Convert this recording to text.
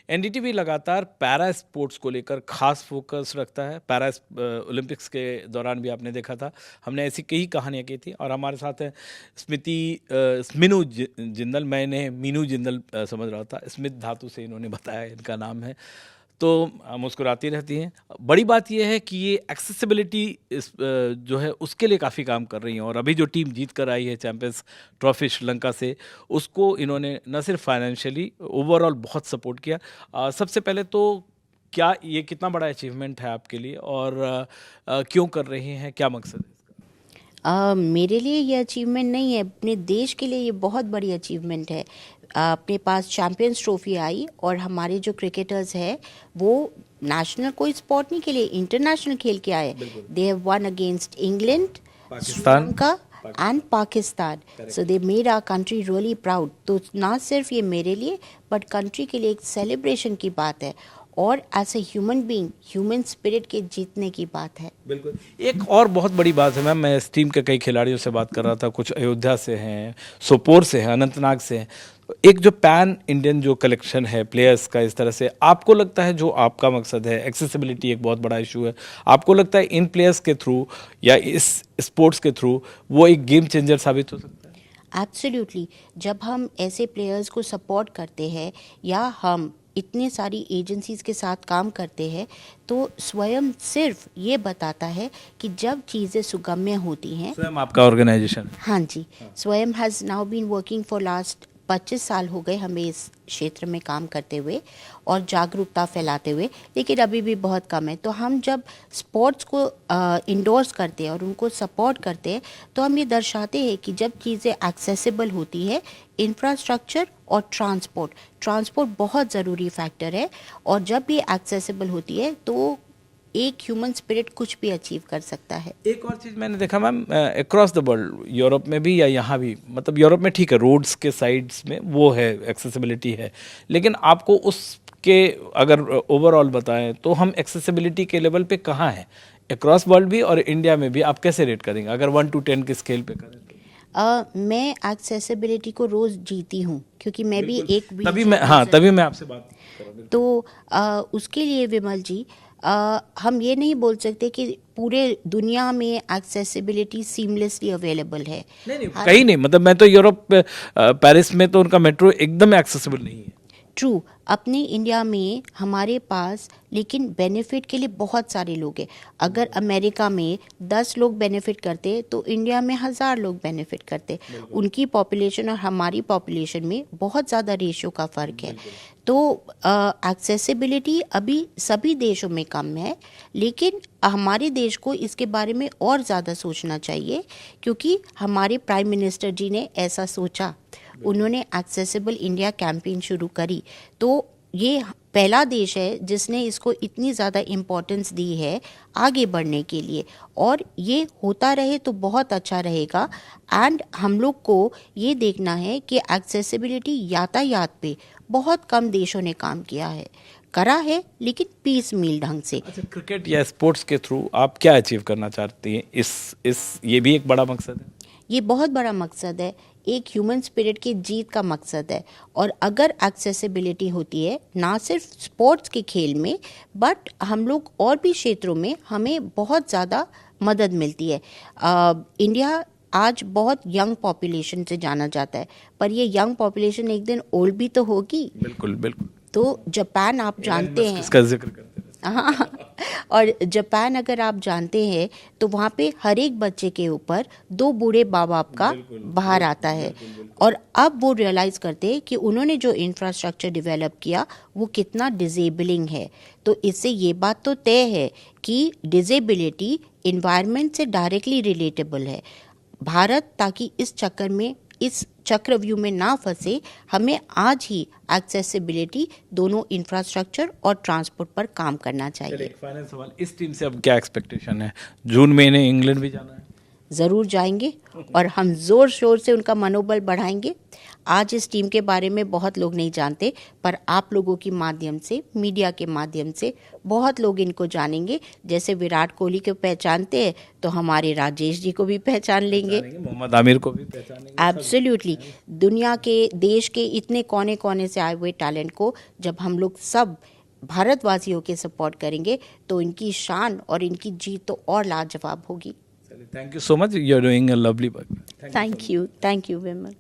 NDTV लगातार para sports को लेकर खास फोकस रखता है। पैरा ओलंपिक्स के दौरान भी आपने देखा था, हमने ऐसी कई कहानियाँ की थी। और हमारे साथ हैं स्मृति स्मिनु जिंदल, मैं इन्हें मीनू जिंदल समझ रहा था, स्मित धातु से इन्होंने बताया इनका नाम है। तो मुस्कुराती रहती हैं। बड़ी बात यह है कि ये एक्सेसिबिलिटी जो है उसके लिए काफ़ी काम कर रही हैं। और अभी जो टीम जीत कर आई है चैंपियंस ट्रॉफी श्रीलंका से, उसको इन्होंने न सिर्फ फाइनेंशियली, ओवरऑल बहुत सपोर्ट किया। सबसे पहले तो क्या ये कितना बड़ा अचीवमेंट है आपके लिए, और क्यों कर रही हैं, क्या मकसद है इसका? मेरे लिए ये अचीवमेंट नहीं है, अपने देश के लिए ये बहुत बड़ी अचीवमेंट है। अपने पास चैंपियंस ट्रॉफी आई और हमारे जो क्रिकेटर्स हैं वो नेशनल कोई स्पोर्ट नहीं खेले, इंटरनेशनल खेल के आए। They have won against England, Pakistan Sri Lanka and Pakistan. So they made our country really proud. तो ना सिर्फ ये मेरे लिए बट कंट्री के लिए एक सेलिब्रेशन की बात है, और as a human being, human spirit के जीतने की बात है। बिल्कुल। एक और बहुत बड़ी बात है मैम, मैं इस टीम के कई खिलाड़ियों से बात कर रहा था, कुछ अयोध्या से हैं, सोपोर से हैं, अनंतनाग से हैं। एक जो पैन इंडियन जो कलेक्शन है प्लेयर्स का, इस तरह से आपको लगता है, जो आपका मकसद है, एक्सेसिबिलिटी एक बहुत बड़ा इशू है, आपको लगता है इन प्लेयर्स के थ्रू या इस स्पोर्ट्स के थ्रू वो एक गेम चेंजर साबित हो सकता है? एब्सोल्युटली। जब हम ऐसे प्लेयर्स को सपोर्ट करते हैं या हम इतने सारी एजेंसीज के साथ काम करते हैं, तो स्वयं सिर्फ ये बताता है कि जब चीज़ें सुगम्य होती हैं। स्वयं आपका ऑर्गेनाइजेशन? हाँ जी, Swayam has now been working for last 25 साल हो गए हमें इस क्षेत्र में काम करते हुए और जागरूकता फैलाते हुए, लेकिन अभी भी बहुत कम है। तो हम जब स्पोर्ट्स को इंडोर्स करते हैं और उनको सपोर्ट करते हैं, तो हम ये दर्शाते हैं कि जब चीज़ें एक्सेसिबल होती है, इंफ्रास्ट्रक्चर और ट्रांसपोर्ट बहुत ज़रूरी फैक्टर है, और जब भी एक्सेसिबल होती है तो एक ह्यूमन स्पिरिट कुछ भी अचीव कर सकता है। एक और चीज़ मैंने देखा ma'am, across the world, Europe में भी या यहाँ भी, मतलब यूरोप में ठीक है, रोड्स के साइड्स में वो है, एक्सेसिबिलिटी है, लेकिन आपको उसके अगर ओवरऑल बताएं तो हम एक्सेसिबिलिटी के लेवल पे कहाँ हैं अक्रॉस वर्ल्ड भी और इंडिया में भी? आप कैसे रेट करेंगे अगर 1 to 10 के स्केल पे करें तो? मैं एक्सेसिबिलिटी को रोज़ जीती हूँ, क्योंकि मैं भी एक तभी मैं आपसे बात कर रहा हूँ। तो उसके लिए विमल जी, हम ये नहीं बोल सकते कि पूरे दुनिया में एक्सेसिबिलिटी सीमलेसली अवेलेबल है। नहीं, कहीं नहीं, मतलब मैं तो यूरोप, पेरिस में तो उनका मेट्रो एकदम एक्सेसिबल नहीं है। ट्रू, अपने इंडिया में हमारे पास लेकिन बेनिफिट के लिए बहुत सारे लोग हैं। अगर अमेरिका में 10 लोग बेनिफिट करते तो इंडिया में 1000 लोग बेनिफिट करते। उनकी पॉपुलेशन और हमारी पॉपुलेशन में बहुत ज़्यादा रेशियो का फ़र्क है। तो एक्सेसिबिलिटी अभी सभी देशों में कम है, लेकिन हमारे देश को इसके बारे में और ज़्यादा सोचना चाहिए, क्योंकि हमारे प्राइम मिनिस्टर जी ने ऐसा सोचा। उन्होंने एक्सेसिबल इंडिया कैंपेन शुरू करी, तो ये पहला देश है जिसने इसको इतनी ज़्यादा इम्पोर्टेंस दी है आगे बढ़ने के लिए, और ये होता रहे तो बहुत अच्छा रहेगा। एंड हम लोग को ये देखना है कि एक्सेसिबिलिटी यातायात पे बहुत कम देशों ने काम किया है, करा है, लेकिन पीस मील ढंग से। अच्छा, क्रिकेट या स्पोर्ट्स के थ्रू आप क्या अचीव करना चाहती हैं? इस ये भी एक बड़ा मकसद है? ये बहुत बड़ा मकसद है, एक ह्यूमन स्पिरिट की जीत का मकसद है। और अगर एक्सेसिबिलिटी होती है ना सिर्फ स्पोर्ट्स के खेल में, बट हम लोग और भी क्षेत्रों में हमें बहुत ज़्यादा मदद मिलती है। इंडिया आज बहुत यंग पॉपुलेशन से जाना जाता है, पर ये यंग पॉपुलेशन एक दिन ओल्ड भी तो होगी। बिल्कुल बिल्कुल। तो जापान आप जानते हैं, इसका जिक्र करते हैं। हाँ, और जापान अगर आप जानते हैं तो वहाँ पे हर एक बच्चे के ऊपर 2 बूढ़े माँ बाप का बाहर आता है। और अब वो रियलाइज़ करते हैं कि उन्होंने जो इंफ्रास्ट्रक्चर डेवलप किया वो कितना डिजेबलिंग है। तो इससे ये बात तो तय है कि डिजेबिलिटी इन्वायरमेंट से डायरेक्टली रिलेटेबल है। भारत ताकि इस चक्रव्यूह में ना फंसे, हमें आज ही एक्सेसिबिलिटी, दोनों इंफ्रास्ट्रक्चर और ट्रांसपोर्ट पर काम करना चाहिए। एक फाइनल सवाल, इस टीम से अब क्या एक्सपेक्टेशन है? जून में इन्हें इंग्लैंड भी जाना है। ज़रूर जाएंगे और हम ज़ोर शोर से उनका मनोबल बढ़ाएंगे। आज इस टीम के बारे में बहुत लोग नहीं जानते, पर आप लोगों के माध्यम से, मीडिया के माध्यम से बहुत लोग इनको जानेंगे। जैसे विराट कोहली को पहचानते हैं तो हमारे राजेश जी को भी पहचान लेंगे, मोहम्मद आमिर को भी पहचानेंगे। एब्सोल्युटली। दुनिया के, देश के इतने कोने कोने से आए हुए टैलेंट को जब हम लोग सब भारतवासियों के सपोर्ट करेंगे तो इनकी शान और इनकी जीत तो और लाजवाब होगी। Thank you so much, you are doing a lovely work. Thank you Vimal.